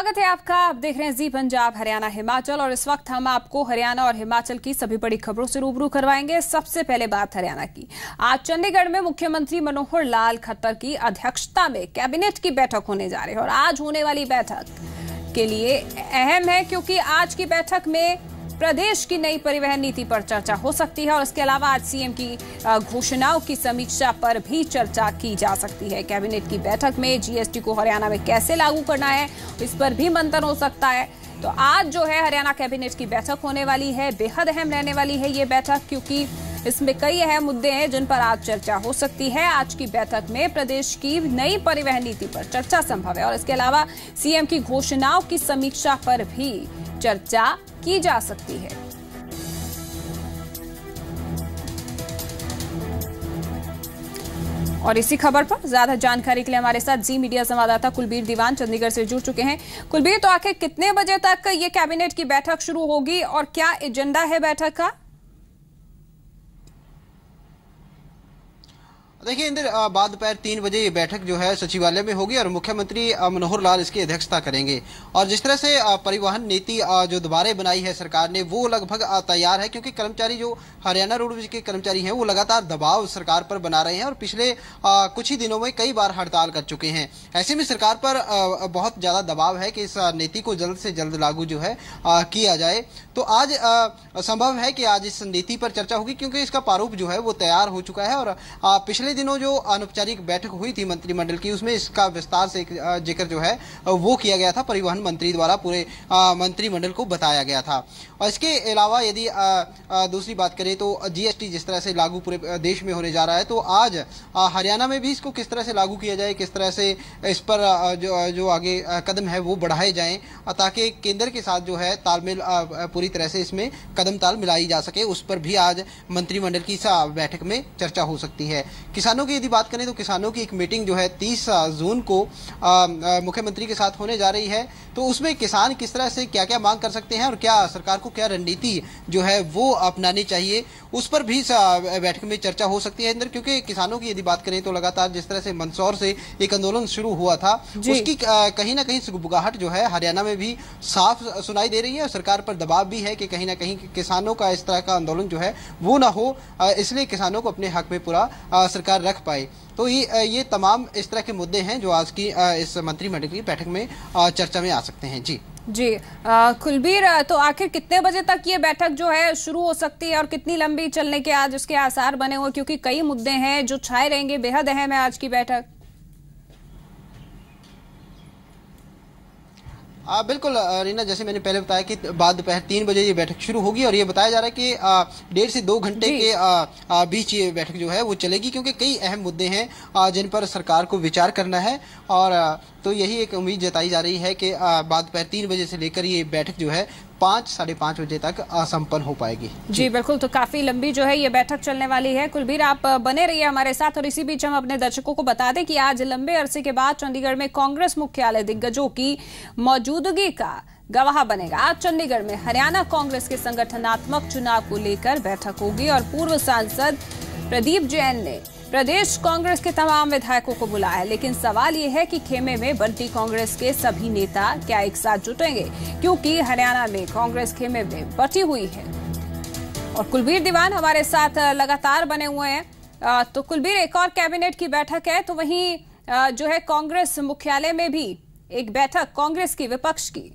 स्वागत है आपका। आप देख रहे हैं जी पंजाब हरियाणा हिमाचल और इस वक्त हम आपको हरियाणा और हिमाचल की सभी बड़ी खबरों से रूबरू करवाएंगे। सबसे पहले बात हरियाणा की। आज चंडीगढ़ में मुख्यमंत्री मनोहर लाल खट्टर की अध्यक्षता में कैबिनेट की बैठक होने जा रही है और आज होने वाली बैठक के लिए अहम है क्योंकि आज की बैठक में प्रदेश की नई परिवहन नीति पर चर्चा हो सकती है और इसके अलावा आज सीएम की घोषणाओं की समीक्षा पर भी चर्चा की जा सकती है। कैबिनेट की बैठक में जीएसटी को हरियाणा में कैसे लागू करना है इस पर भी मंथन हो सकता है। तो आज जो है हरियाणा कैबिनेट की बैठक होने वाली है। बेहद अहम रहने वाली है ये बैठक क्योंकि इसमें कई अहम मुद्दे हैं जिन पर आज चर्चा हो सकती है। आज की बैठक में प्रदेश की नई परिवहन नीति पर चर्चा संभव है और इसके अलावा सीएम की घोषणाओं की समीक्षा पर भी चर्चा की जा सकती है। और इसी खबर पर ज्यादा जानकारी के लिए हमारे साथ जी मीडिया संवाददाता कुलबीर दीवान चंडीगढ़ से जुड़ चुके हैं। कुलबीर, तो आखिर कितने बजे तक ये कैबिनेट की बैठक शुरू होगी और क्या एजेंडा है बैठक का? देखिए इंदर, बाद दोपहर 3 बजे ये बैठक जो है सचिवालय में होगी और मुख्यमंत्री मनोहर लाल इसकी अध्यक्षता करेंगे। और जिस तरह से परिवहन नीति जो दोबारा बनाई है सरकार ने वो लगभग तैयार है क्योंकि कर्मचारी जो हरियाणा रोडवेज के कर्मचारी हैं वो लगातार दबाव सरकार पर बना रहे हैं और पिछले कुछ ही दिनों में कई बार हड़ताल कर चुके हैं। ऐसे में सरकार पर बहुत ज़्यादा दबाव है कि इस नीति को जल्द से जल्द लागू जो है किया जाए। तो आज संभव है कि आज इस नीति पर चर्चा होगी क्योंकि इसका प्रारूप जो है वो तैयार हो चुका है और पिछले दिनों जो अनौपचारिक बैठक हुई थी मंत्रिमंडल की उसमें इसका विस्तार से जिक्र जो है वो किया गया था। परिवहन मंत्री द्वारा पूरे मंत्रिमंडल को बताया गया था। और इसके अलावा यदि दूसरी बात करें तो जीएसटी जिस तरह से लागू पूरे देश में होने जा रहा है तो आज हरियाणा में भी इसको किस तरह से लागू किया जाए, किस तरह से इस पर जो आगे कदम है वो बढ़ाए जाएं ताकि केंद्र के साथ जो है तालमेल पूरी तरह से इसमें कदम ताल मिलाई जा सके, उस पर भी आज मंत्रिमंडल की बैठक में चर्चा हो सकती है। किसानों की यदि बात करें तो किसानों की एक मीटिंग जो है 30 जून को मुख्यमंत्री के साथ होने जा रही है। तो उसमें किसान किस तरह से क्या क्या मांग कर सकते हैं और क्या सरकार को क्या रणनीति जो है वो अपनानी चाहिए उस पर भी बैठक में चर्चा हो सकती है अंदर। क्योंकि किसानों की यदि बात करें तो लगातार जिस तरह से मंदसौर से एक आंदोलन शुरू हुआ था उसकी कहीं ना कहीं सुगबुगाहट जो है हरियाणा में भी साफ सुनाई दे रही है और सरकार पर दबाव भी है कि कहीं ना कहीं किसानों का इस तरह का आंदोलन जो है वो ना हो, इसलिए किसानों को अपने हक में पूरा सरकार रख पाए। तो ये तमाम इस तरह के मुद्दे हैं जो आज की इस मंत्रिमंडल की बैठक में चर्चा में आ सकते हैं। जी कुलबीर, तो आखिर कितने बजे तक ये बैठक जो है शुरू हो सकती है और कितनी लंबी चलने के आज इसके आसार बने हुए, क्योंकि कई मुद्दे हैं जो छाए रहेंगे। बेहद अहम है आज की बैठक। बिल्कुल रीना, जैसे मैंने पहले बताया कि बाद दोपहर 3 बजे ये बैठक शुरू होगी और ये बताया जा रहा है कि 1.5 से 2 घंटे के बीच ये बैठक जो है वो चलेगी क्योंकि कई अहम मुद्दे हैं जिन पर सरकार को विचार करना है। और तो यही एक उम्मीद जताई जा रही है कि बाद दोपहर 3 बजे से लेकर ये बैठक जो है 5 साढ़े 5 बजे तक संपन्न हो पाएगी। जी बिल्कुल, तो काफी लंबी जो है ये बैठक चलने वाली है। कुलबीर, आप बने रहिए हमारे साथ और इसी बीच हम अपने दर्शकों को बता दें कि आज लंबे अरसे के बाद चंडीगढ़ में कांग्रेस मुख्यालय दिग्गजों की मौजूदगी का गवाह बनेगा। आज चंडीगढ़ में हरियाणा कांग्रेस के संगठनात्मक चुनाव को लेकर बैठक होगी और पूर्व सांसद प्रदीप जैन ने प्रदेश कांग्रेस के तमाम विधायकों को बुलाया है। लेकिन सवाल यह है कि खेमे में बंटी कांग्रेस के सभी नेता क्या एक साथ जुटेंगे, क्योंकि हरियाणा में कांग्रेस खेमे में बटी हुई है। और कुलबीर दीवान हमारे साथ लगातार बने हुए हैं। तो कुलबीर, एक और कैबिनेट की बैठक है तो वहीं जो है कांग्रेस मुख्यालय में भी एक बैठक कांग्रेस की विपक्ष की।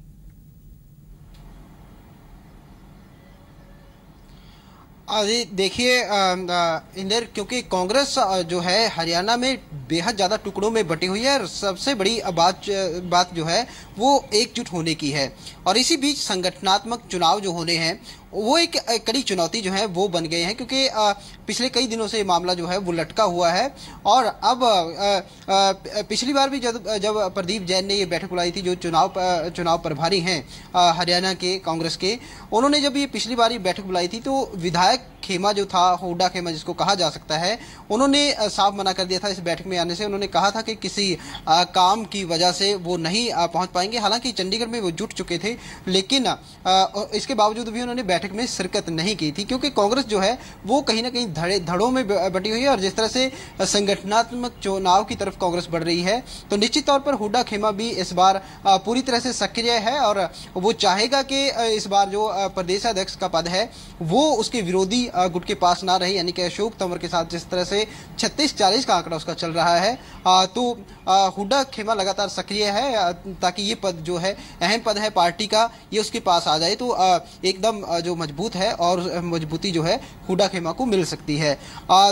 देखिए इंदर, क्योंकि कांग्रेस जो है हरियाणा में बेहद ज़्यादा टुकड़ों में बटी हुई है और सबसे बड़ी बात जो है वो एकजुट होने की है। और इसी बीच संगठनात्मक चुनाव जो होने हैं वो एक कड़ी चुनौती जो है वो बन गए हैं क्योंकि पिछले कई दिनों से ये मामला जो है वो लटका हुआ है। और अब पिछली बार भी जब प्रदीप जैन ने ये बैठक बुलाई थी, जो चुनाव प्रभारी हैं हरियाणा के कांग्रेस के, उन्होंने जब ये पिछली बार ये बैठक बुलाई थी तो विधायक खेमा जो था, हुड्डा खेमा जिसको कहा जा सकता है, उन्होंने साफ मना कर दिया था इस बैठक में आने से। उन्होंने कहा था कि किसी काम की वजह से वो नहीं पहुंच पाएंगे। हालांकि चंडीगढ़ में वो जुट चुके थे, लेकिन इसके बावजूद भी उन्होंने बैठक में शिरकत नहीं की थी, क्योंकि कांग्रेस जो है वो कहीं ना कहीं धड़ों में बटी हुई है। और जिस तरह से संगठनात्मक चुनाव की तरफ कांग्रेस बढ़ रही है, तो निश्चित तौर पर हुड्डा खेमा भी इस बार पूरी तरह से सक्रिय है और वो चाहेगा कि इस बार जो प्रदेशाध्यक्ष का पद है वो उसके विरोधी गुट के पास ना रहे, यानी कि अशोक तंवर के साथ जिस तरह से 36-40 का आंकड़ा उसका चल रहा है। तो हुड्डा खेमा लगातार सक्रिय है ताकि ये पद जो है, अहम पद है पार्टी का, ये उसके पास आ जाए तो एकदम जो मजबूत है और मजबूती जो है हुड्डा खेमा को मिल सकती है।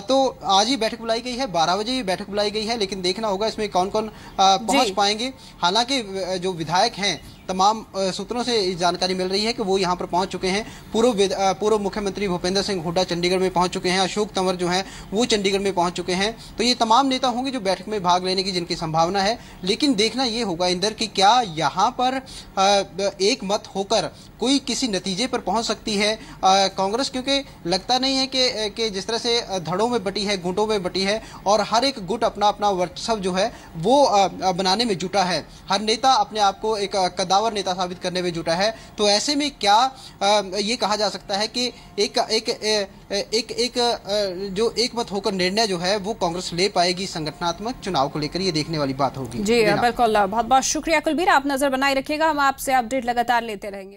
तो आज ही बैठक बुलाई गई है, 12 बजे बैठक बुलाई गई है, लेकिन देखना होगा इसमें कौन कौन पहुंच पाएंगे। हालांकि जो विधायक हैं, तमाम सूत्रों से जानकारी मिल रही है कि वो यहां पर पहुंच चुके हैं। पूर्व मुख्यमंत्री भूपेंद्र सिंह हुड्डा चंडीगढ़ में पहुंच चुके हैं, अशोक तंवर जो हैं वो चंडीगढ़ में पहुंच चुके हैं। तो ये तमाम नेता होंगे जो बैठक में भाग लेने की जिनकी संभावना है। लेकिन देखना ये होगा इंदर कि क्या यहां पर एक मत होकर कोई किसी नतीजे पर पहुंच सकती है कांग्रेस, क्योंकि लगता नहीं है कि जिस तरह से धड़ों में बटी है, गुटों में बटी है और हर एक गुट अपना अपना वर्चस्व जो है वो बनाने में जुटा है। हर नेता अपने आप को एक कद्दावर नेता साबित करने में जुटा है। तो ऐसे में क्या ये कहा जा सकता है कि जो एक मत होकर निर्णय जो है वो कांग्रेस ले पाएगी संगठनात्मक चुनाव को लेकर, ये देखने वाली बात होगी। जी बिल्कुल, बहुत बहुत शुक्रिया कुलबीर, आप नजर बनाए रखिएगा, हम आपसे अपडेट लगातार लेते रहेंगे।